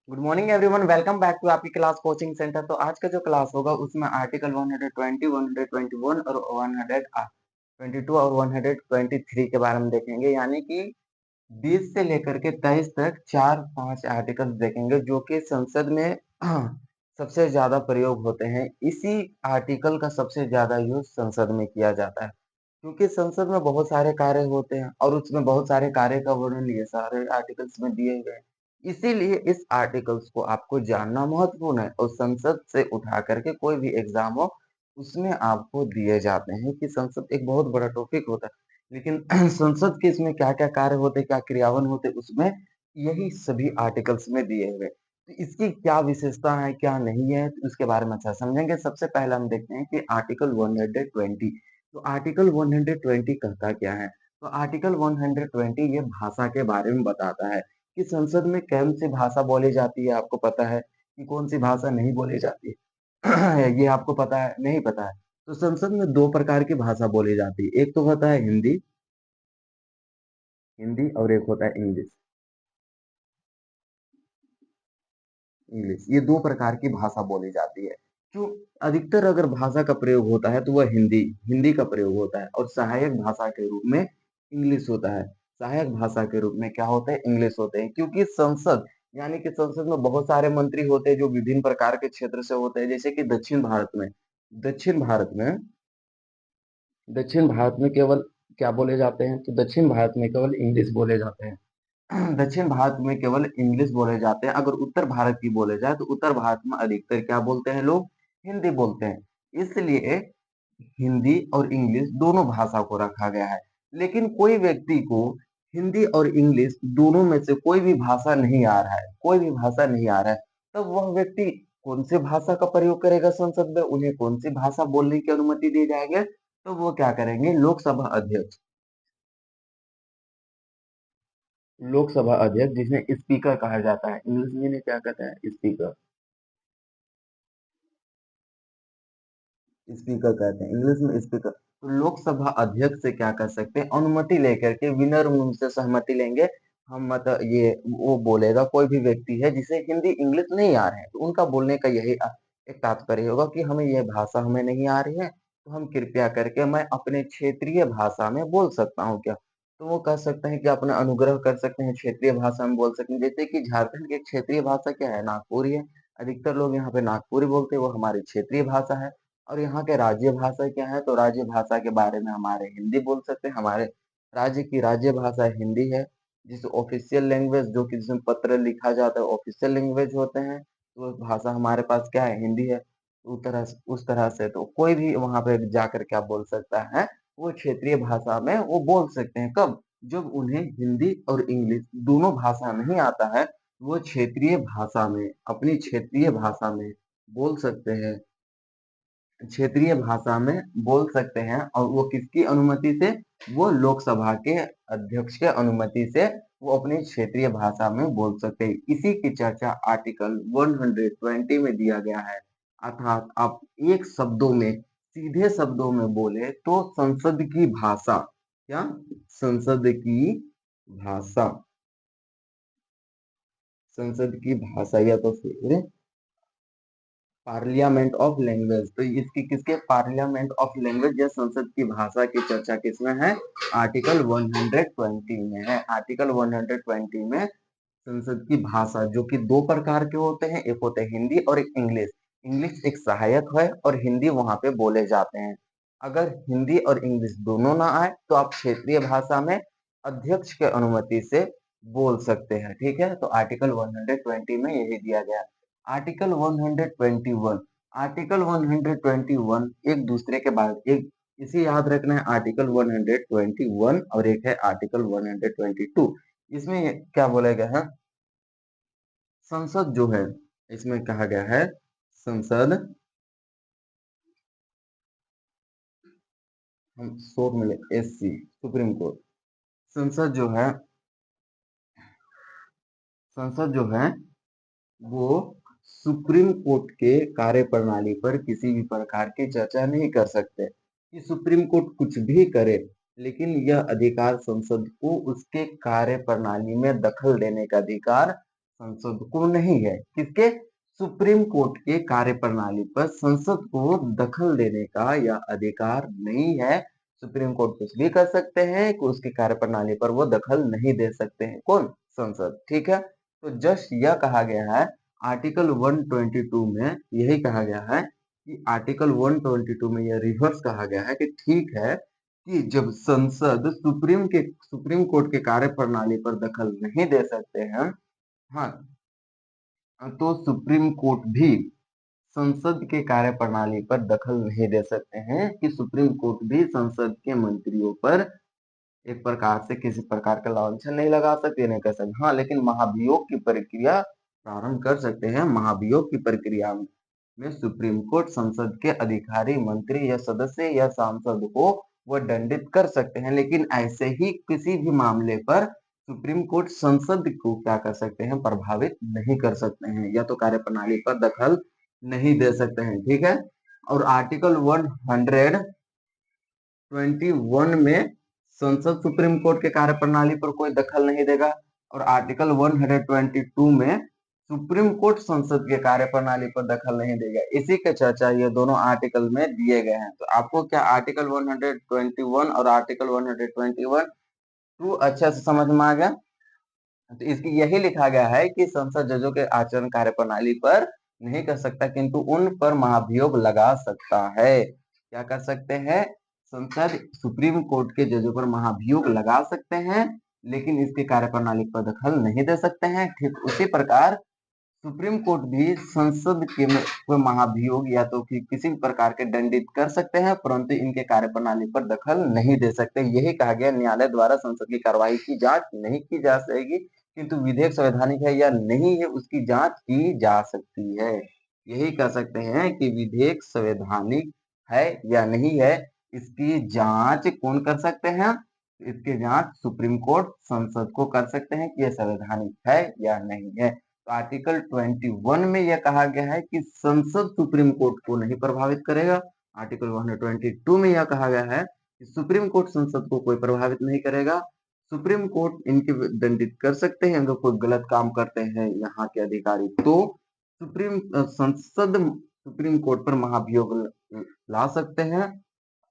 Good morning everyone, welcome back to आपकी class coaching centre. तो आज का जो क्लास होगा उसमें आर्टिकल 120, 121 और 122 और 123 के बारे में देखेंगे। यानी कि 20 से लेकर के 23 तक 4-5 आर्टिकल्स देखेंगे जो कि संसद में सबसे ज्यादा प्रयोग होते हैं। इसी आर्टिकल का सबसे ज्यादा यूज संसद में किया जाता है, क्योंकि संसद में बहुत सारे कार्य होते हैं और उसमें बहुत सारे कार्य का वर्णन ये सारे आर्टिकल्स में दिए गए हैं। इसीलिए इस आर्टिकल्स को आपको जानना महत्वपूर्ण है और संसद से उठा करके कोई भी एग्जाम हो उसमें आपको दिए जाते हैं कि संसद एक बहुत बड़ा टॉपिक होता है, लेकिन संसद के इसमें क्या क्या कार्य होते, क्या क्रियावन होते, उसमें यही सभी आर्टिकल्स में दिए हुए। तो इसकी क्या विशेषता है, क्या नहीं है, तो उसके बारे में अच्छा समझेंगे। सबसे पहले हम देखते हैं कि आर्टिकल 120। तो आर्टिकल 120 कहता क्या है? तो आर्टिकल 120 ये भाषा के बारे में बताता है कि संसद में कौन सी भाषा बोली जाती है। आपको पता है कि कौन सी भाषा नहीं बोली जाती है? ये आपको पता है? नहीं पता है? तो संसद में दो प्रकार की भाषा बोली जाती है, एक तो होता है हिंदी, हिंदी और एक होता है इंग्लिश। इंग्लिश, ये दो प्रकार की भाषा बोली जाती है। जो अधिकतर अगर भाषा का प्रयोग होता है तो वह हिंदी हिंदी का प्रयोग होता है, और सहायक भाषा के रूप में इंग्लिश होता है। सहायक भाषा के रूप में क्या होता है? इंग्लिश होते हैं, क्योंकि संसद यानी कि संसद में बहुत सारे मंत्री होते हैं जो विभिन्न प्रकार के क्षेत्र से होते हैं। जैसे कि दक्षिण भारत में दक्षिण भारत में केवल क्या बोले जाते हैं? तो दक्षिण भारत में केवल इंग्लिश बोले जाते हैं। दक्षिण भारत में केवल इंग्लिश बोले जाते हैं। अगर उत्तर भारत की बोले जाए तो उत्तर भारत में अधिकतर क्या बोलते हैं लोग? हिंदी बोलते हैं। इसलिए हिंदी और इंग्लिश दोनों भाषा को रखा गया है। लेकिन कोई व्यक्ति को हिंदी और इंग्लिश दोनों में से कोई भी भाषा नहीं आ रहा है, कोई भी भाषा नहीं आ रहा है, तब वह व्यक्ति कौन सी भाषा का प्रयोग करेगा संसद में? उन्हें कौन सी भाषा बोलने की अनुमति दी जाएगी? तो वो क्या करेंगे? लोकसभा अध्यक्ष जिसे स्पीकर कहा जाता है, इंग्लिश में इन्हें क्या कहते हैं? स्पीकर। स्पीकर कहते हैं इंग्लिश में, स्पीकर। तो लोकसभा अध्यक्ष से क्या कर सकते हैं? अनुमति लेकर के विनम्र उनसे सहमति लेंगे। हम मतलब ये वो बोलेगा, कोई भी व्यक्ति है जिसे हिंदी इंग्लिश नहीं आ रहे हैं, तो उनका बोलने का यही एक तात्पर्य होगा कि हमें यह भाषा हमें नहीं आ रही है, तो हम कृपया करके मैं अपने क्षेत्रीय भाषा में बोल सकता हूँ क्या? तो वो कह सकते हैं कि अपना अनुग्रह कर सकते हैं, क्षेत्रीय भाषा में बोल सकते हैं। जैसे कि झारखंड की क्षेत्रीय भाषा क्या है? नागपुरी है। अधिकतर लोग यहाँ पे नागपुरी बोलते हैं, वो हमारी क्षेत्रीय भाषा है। और यहाँ के राज्य भाषा क्या है? तो राज्य भाषा के बारे में हमारे हिंदी बोल सकते हैं। हमारे राज्य की राज्य भाषा हिंदी है। जिस ऑफिशियल लैंग्वेज जो कि जिसमें पत्र लिखा जाता है ऑफिशियल लैंग्वेज होते हैं, तो भाषा हमारे पास क्या है? हिंदी है। उस तरह से तो कोई भी वहां पे जाकर क्या बोल सकता है? वो क्षेत्रीय भाषा में वो बोल सकते हैं। कब? जब उन्हें हिंदी और इंग्लिश दोनों भाषा नहीं आता है, वो क्षेत्रीय भाषा में, अपनी क्षेत्रीय भाषा में बोल सकते हैं, क्षेत्रीय भाषा में बोल सकते हैं। और वो किसकी अनुमति से? वो लोकसभा के अध्यक्ष के अनुमति से वो अपनी क्षेत्रीय भाषा में बोल सकते हैं। इसी की चर्चा आर्टिकल 120 में दिया गया है। अर्थात आप एक शब्दों में, सीधे शब्दों में बोले तो संसद की भाषा क्या? संसद की भाषा, संसद की भाषा या तो फिर पार्लियामेंट ऑफ लैंग्वेज। तो इसकी किसके? पार्लियामेंट ऑफ लैंग्वेज या संसद की भाषा की चर्चा किसमें है? आर्टिकल 120 में है। आर्टिकल 120 में संसद की भाषा, जो कि दो प्रकार के होते हैं, एक होते हैं हिंदी और एक इंग्लिश। इंग्लिश एक सहायक है और हिंदी वहां पे बोले जाते हैं। अगर हिंदी और इंग्लिश दोनों ना आए तो आप क्षेत्रीय भाषा में अध्यक्ष के अनुमति से बोल सकते हैं। ठीक है, तो आर्टिकल 120 में यही दिया गया। आर्टिकल 121, आर्टिकल 121 एक दूसरे के बाद एक, इसे याद रखना है। आर्टिकल 121 और एक है आर्टिकल 122। इसमें क्या बोला गया है? संसद जो है, इसमें कहा गया है संसद, हम शोर मिले, एससी, सुप्रीम कोर्ट। संसद जो है, संसद जो है वो सुप्रीम कोर्ट के कार्यप्रणाली पर किसी भी प्रकार की चर्चा नहीं कर सकते कि सुप्रीम कोर्ट कुछ भी करे, लेकिन यह अधिकार संसद को उसके कार्यप्रणाली में दखल देने का अधिकार संसद को नहीं है। किसके? सुप्रीम कोर्ट के कार्यप्रणाली पर संसद को दखल देने का यह अधिकार नहीं है। सुप्रीम कोर्ट कुछ भी कर सकते हैं कि उसकी कार्यप्रणाली पर वो दखल नहीं दे सकते हैं। कौन? संसद। ठीक है, तो जस्ट यह कहा गया है आर्टिकल 122 में, यही कहा गया है कि आर्टिकल 122 में यह रिवर्स कहा गया है कि ठीक है कि जब संसद सुप्रीम कोर्ट के कार्यप्रणाली पर दखल नहीं दे सकते हैं, हाँ, तो सुप्रीम कोर्ट भी संसद के कार्यप्रणाली पर दखल नहीं दे सकते हैं कि सुप्रीम कोर्ट भी संसद के मंत्रियों पर एक प्रकार से किसी प्रकार का लांछन नहीं लगा सकते, नहीं कर सकते। हाँ, लेकिन महाभियोग की प्रक्रिया प्रारंभ कर सकते हैं। महाभियोग की प्रक्रिया में सुप्रीम कोर्ट संसद के अधिकारी, मंत्री या सदस्य या सांसद को वह दंडित कर सकते हैं, लेकिन ऐसे ही किसी भी मामले पर सुप्रीम कोर्ट संसद को क्या कर सकते हैं? प्रभावित नहीं कर सकते हैं, या तो कार्यप्रणाली पर दखल नहीं दे सकते हैं। ठीक है, और आर्टिकल 121 में संसद सुप्रीम कोर्ट के कार्यप्रणाली पर कोई दखल नहीं देगा, और आर्टिकल 122 में सुप्रीम कोर्ट संसद के कार्यप्रणाली पर दखल नहीं देगा। इसी के चर्चा ये दोनों आर्टिकल में दिए गए हैं। तो आपको क्या आर्टिकल 121 और आर्टिकल 122 अच्छे से समझ में आ गया? तो इसकी यही लिखा गया है कि संसद जजों के आचरण कार्यप्रणाली पर नहीं कर सकता, किंतु उन पर महाभियोग लगा सकता है। क्या कर सकते हैं? संसद सुप्रीम कोर्ट के जजों पर महाभियोग लगा सकते हैं, लेकिन इसके कार्यप्रणाली पर दखल नहीं दे सकते हैं। ठीक उसी प्रकार सुप्रीम कोर्ट भी संसद के को महाभियोग या तो किसी भी प्रकार के दंडित कर सकते हैं, परंतु इनके कार्यप्रणाली पर दखल नहीं दे सकते। यही कहा गया न्यायालय द्वारा संसद की कार्यवाही की जांच नहीं की जा सकेगी, किंतु विधेयक संवैधानिक है या नहीं है उसकी जांच की जा सकती है। यही कह सकते हैं कि विधेयक संवैधानिक है या नहीं है, इसकी जांच कौन कर सकते हैं? इसकी जांच सुप्रीम कोर्ट संसद को कर सकते हैं कि यह संवैधानिक है या नहीं है। तो आर्टिकल 21 में यह कहा गया है कि संसद सुप्रीम कोर्ट को नहीं प्रभावित करेगा। आर्टिकल 122 में यह कहा गया है कि सुप्रीम कोर्ट संसद को कोई प्रभावित नहीं करेगा। सुप्रीम कोर्ट इनके दंडित कर सकते हैं अगर कोई गलत काम करते हैं यहाँ के अधिकारी, तो संसद सुप्रीम कोर्ट पर महाभियोग ला सकते हैं।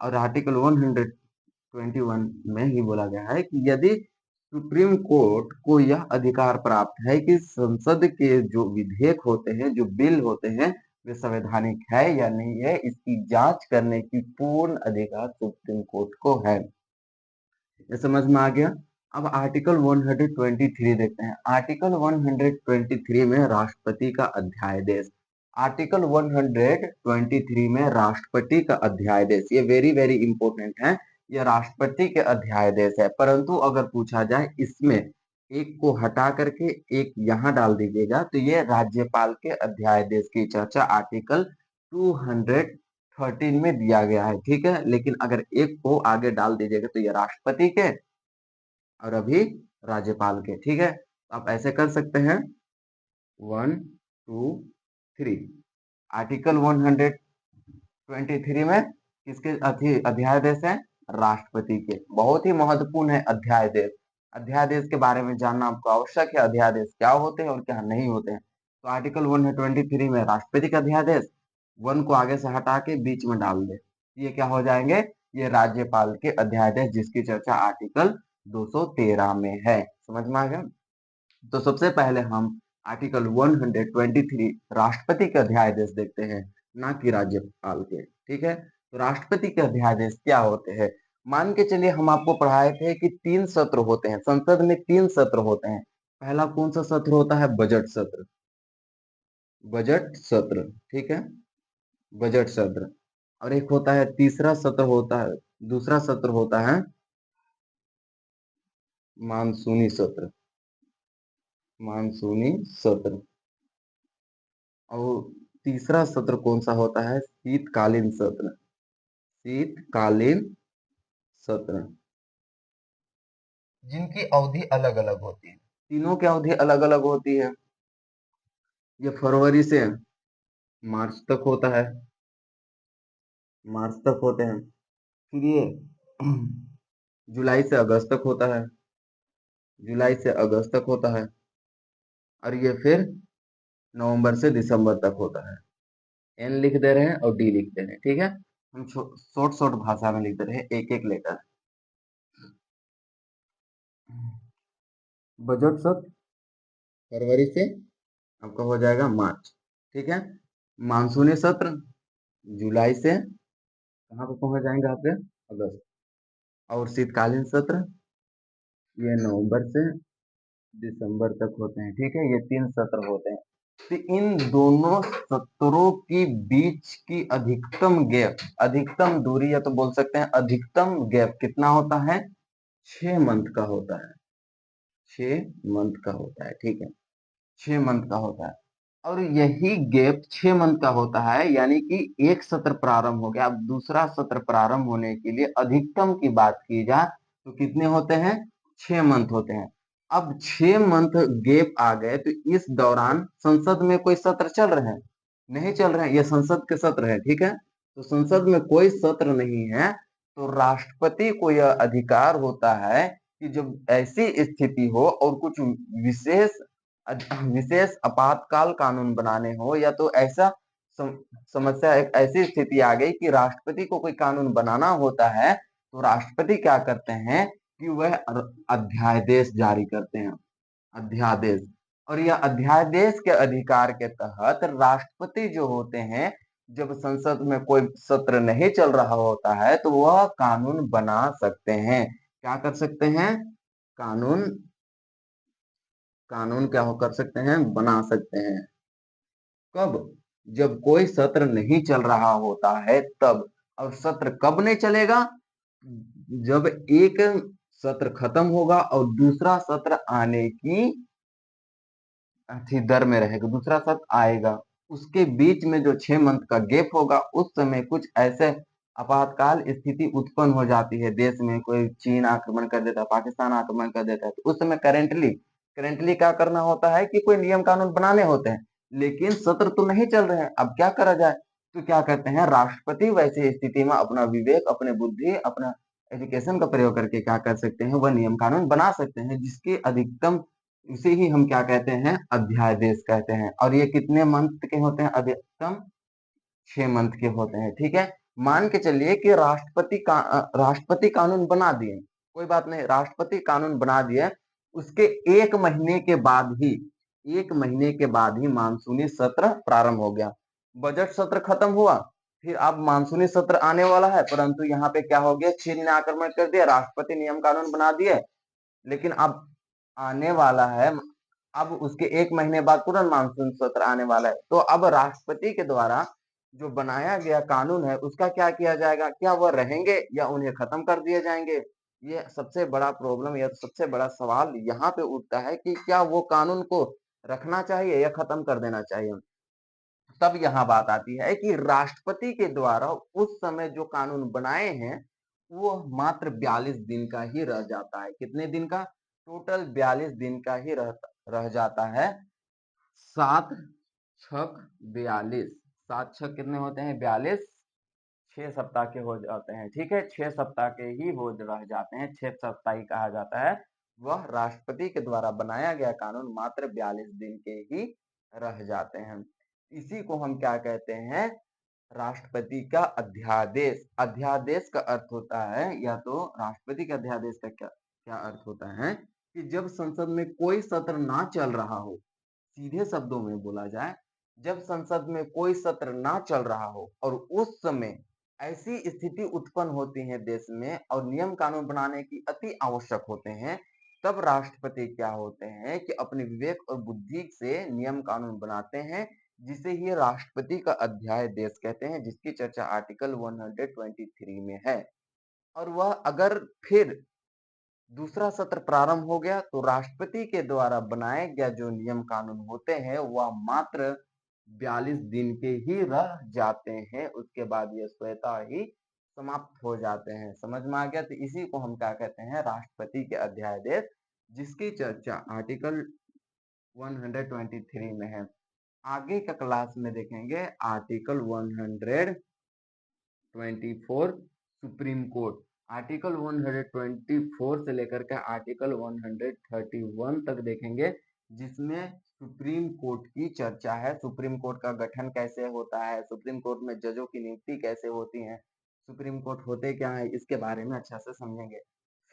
और आर्टिकल 121 में ही बोला गया है कि यदि सुप्रीम कोर्ट को यह अधिकार प्राप्त है कि संसद के जो विधेयक होते हैं, जो बिल होते हैं, वे संवैधानिक है या नहीं है, इसकी जांच करने की पूर्ण अधिकार सुप्रीम कोर्ट को है। ये समझ में आ गया? अब आर्टिकल 123 देखते हैं। आर्टिकल 123 में राष्ट्रपति का अध्यादेश। आर्टिकल 123 में राष्ट्रपति का अध्यादेश, ये वेरी वेरी इंपॉर्टेंट है। यह राष्ट्रपति के अध्यादेश है, परंतु अगर पूछा जाए इसमें एक को हटा करके एक यहाँ डाल दीजिएगा, तो ये राज्यपाल के अध्यादेश की चर्चा आर्टिकल 213 में दिया गया है। ठीक है, लेकिन अगर एक को आगे डाल दीजिएगा तो ये राष्ट्रपति के और अभी राज्यपाल के। ठीक है, आप ऐसे कर सकते हैं 1 2 3। आर्टिकल 123 में किसके अध्यादेश है? राष्ट्रपति के। बहुत ही महत्वपूर्ण है अध्यादेश। अध्यादेश के बारे में जानना आपको आवश्यक है, अध्यादेश क्या होते हैं और क्या नहीं होते हैं। तो आर्टिकल 123 में राष्ट्रपति का अध्यादेश, 1 को आगे से हटा के बीच में डाल दे, ये क्या हो जाएंगे? ये राज्यपाल के अध्यादेश, जिसकी चर्चा आर्टिकल 213 में है। समझ में आ गया? तो सबसे पहले हम आर्टिकल 123 राष्ट्रपति के अध्यादेश देखते हैं, ना कि राज्यपाल के। ठीक है, तो राष्ट्रपति के अध्यादेश क्या होते हैं? मान के चलिए हम आपको पढ़ाए थे कि 3 सत्र होते हैं संसद में, 3 सत्र होते हैं। पहला कौन सा सत्र होता है? बजट सत्र। बजट सत्र, ठीक है, बजट सत्र। और एक होता है तीसरा सत्र होता है, दूसरा सत्र होता है मानसूनी सत्र। मानसूनी सत्र। और तीसरा सत्र कौन सा होता है? शीतकालीन सत्र। शीतकालीन सत्र, जिनकी अवधि अलग अलग होती है। तीनों की अवधि अलग अलग होती है। ये फरवरी से मार्च तक होता है, मार्च तक होते हैं। फिर ये जुलाई से अगस्त तक होता है, जुलाई से अगस्त तक होता है। और ये फिर नवंबर से दिसंबर तक होता है। एन लिख दे रहे हैं और डी लिख दे रहे हैं, ठीक है। हम शॉर्ट शॉर्ट भाषा में लिख दे रहे हैं एक एक लेटर। बजट सत्र फरवरी से आपका हो जाएगा मार्च, ठीक है। मानसूनी सत्र जुलाई से कहाँ पे पहुंच जाएंगे आपके, अगस्त। और शीतकालीन सत्र ये नवंबर से दिसंबर तक होते हैं, ठीक है। ये 3 सत्र होते हैं। तो इन दोनों सत्रों की बीच की अधिकतम गैप, अधिकतम दूरी, या तो बोल सकते हैं अधिकतम गैप कितना होता है, 6 मंथ का होता है। 6 मंथ का होता है, ठीक है। 6 मंथ का होता है। और यही गैप 6 मंथ का होता है, यानी कि एक सत्र प्रारंभ हो गया, अब दूसरा सत्र प्रारंभ होने के लिए अधिकतम की बात की जाए तो कितने होते हैं, 6 मंथ होते हैं। अब 6 मंथ गैप आ गए तो इस दौरान संसद में कोई सत्र चल रहे हैं, नहीं चल रहे हैं, ये संसद के सत्र है, ठीक है। तो संसद में कोई सत्र नहीं है, तो राष्ट्रपति को यह अधिकार होता है कि जब ऐसी स्थिति हो और कुछ विशेष विशेष आपातकाल कानून बनाने हो, या तो ऐसा सम, समस्या, एक ऐसी स्थिति आ गई कि राष्ट्रपति को कोई कानून बनाना होता है, तो राष्ट्रपति क्या करते हैं कि वह अध्यादेश जारी करते हैं, अध्यादेश। और यह अध्यादेश के अधिकार के तहत राष्ट्रपति जो होते हैं, जब संसद में कोई सत्र नहीं चल रहा होता है तो वह कानून बना सकते हैं। क्या कर सकते हैं, कानून, कानून क्या हो कर सकते हैं, बना सकते हैं। कब, जब कोई सत्र नहीं चल रहा होता है तब। और सत्र कब नहीं चलेगा, जब एक सत्र खत्म होगा और दूसरा सत्र आने की दर में रहेगा, दूसरा सत्र आएगा। उसके बीच में जो 6 मंथ का गैप होगा, उस समय कुछ ऐसे आपातकाल स्थिति उत्पन्न हो जाती है देश में, कोई चीन आक्रमण कर देता है, पाकिस्तान आक्रमण कर देता है, तो उस समय करेंटली करेंटली क्या करना होता है कि कोई नियम कानून बनाने होते हैं, लेकिन सत्र तो नहीं चल रहे हैं, अब क्या करा जाए। तो क्या करते हैं राष्ट्रपति, वैसी स्थिति में अपना विवेक, अपने बुद्धि, अपना एजुकेशन का प्रयोग करके क्या कर सकते हैं, वह नियम कानून बना सकते हैं, जिसके अधिकतम, इसे ही हम क्या कहते हैं, अध्यादेश कहते हैं। और ये कितने मंथ के होते हैं, अधिकतम 6 मंथ के होते हैं, ठीक है। मान के चलिए कि राष्ट्रपति कानून बना दिए, कोई बात नहीं, राष्ट्रपति कानून बना दिए, उसके 1 महीने के बाद ही, 1 महीने के बाद ही मानसूनी सत्र प्रारंभ हो गया। बजट सत्र खत्म हुआ, फिर अब मानसूनी सत्र आने वाला है, परंतु यहाँ पे क्या हो गया, चीन ने आक्रमण कर दिया, राष्ट्रपति नियम कानून बना दिए, लेकिन अब आने वाला है, अब उसके 1 महीने बाद तुरंत मानसून सत्र आने वाला है, तो अब राष्ट्रपति के द्वारा जो बनाया गया कानून है उसका क्या किया जाएगा, क्या वह रहेंगे या उन्हें खत्म कर दिए जाएंगे। ये सबसे बड़ा प्रॉब्लम या सबसे बड़ा सवाल यहाँ पे उठता है कि क्या वो कानून को रखना चाहिए या खत्म कर देना चाहिए। तब यहाँ बात आती है कि राष्ट्रपति के द्वारा उस समय जो कानून बनाए हैं वो मात्र 42 दिन का ही रह जाता है। कितने दिन का, टोटल 42 दिन का ही रह जाता है। 7 छक 42, 7 छक कितने होते हैं, 42, 6 सप्ताह के हो जाते हैं, ठीक है। 6 सप्ताह के ही हो रह जाते हैं, 6 सप्ताह ही कहा जाता है। वह राष्ट्रपति के द्वारा बनाया गया कानून मात्र 42 दिन के ही रह जाते हैं। इसी को हम क्या कहते हैं, राष्ट्रपति का अध्यादेश। अध्यादेश का अर्थ होता है, या तो राष्ट्रपति के अध्यादेश का क्या क्या अर्थ होता है कि जब संसद में कोई सत्र ना चल रहा हो, सीधे शब्दों में बोला जाए, जब संसद में कोई सत्र ना चल रहा हो और उस समय ऐसी स्थिति उत्पन्न होती है देश में और नियम कानून बनाने की अति आवश्यक होते हैं, तब राष्ट्रपति क्या होते हैं कि अपने विवेक और बुद्धि से नियम कानून बनाते हैं, जिसे ही राष्ट्रपति का अध्यादेश कहते हैं, जिसकी चर्चा आर्टिकल 123 में है। और वह अगर फिर दूसरा सत्र प्रारंभ हो गया तो राष्ट्रपति के द्वारा बनाए गया जो नियम कानून होते हैं वह मात्र 42 दिन के ही रह जाते हैं, उसके बाद ये स्वतः ही समाप्त हो जाते हैं। समझ में आ गया, तो इसी को हम क्या कहते हैं, राष्ट्रपति के अध्यादेश, जिसकी चर्चा आर्टिकल 123 में है। आगे का क्लास में देखेंगे आर्टिकल 124 सुप्रीम कोर्ट। आर्टिकल 124 से लेकर के आर्टिकल 131 तक देखेंगे, जिसमें सुप्रीम कोर्ट की चर्चा है, सुप्रीम कोर्ट का गठन कैसे होता है, सुप्रीम कोर्ट में जजों की नियुक्ति कैसे होती है, सुप्रीम कोर्ट होते क्या है, इसके बारे में अच्छा से समझेंगे।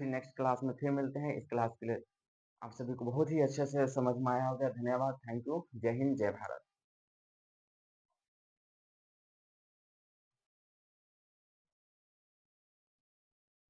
फिर नेक्स्ट क्लास में फिर मिलते हैं। इस क्लास के लिए आप सभी को बहुत ही अच्छे से समझ में आया होगा। धन्यवाद, थैंक यू, जय हिंद, जय भारत।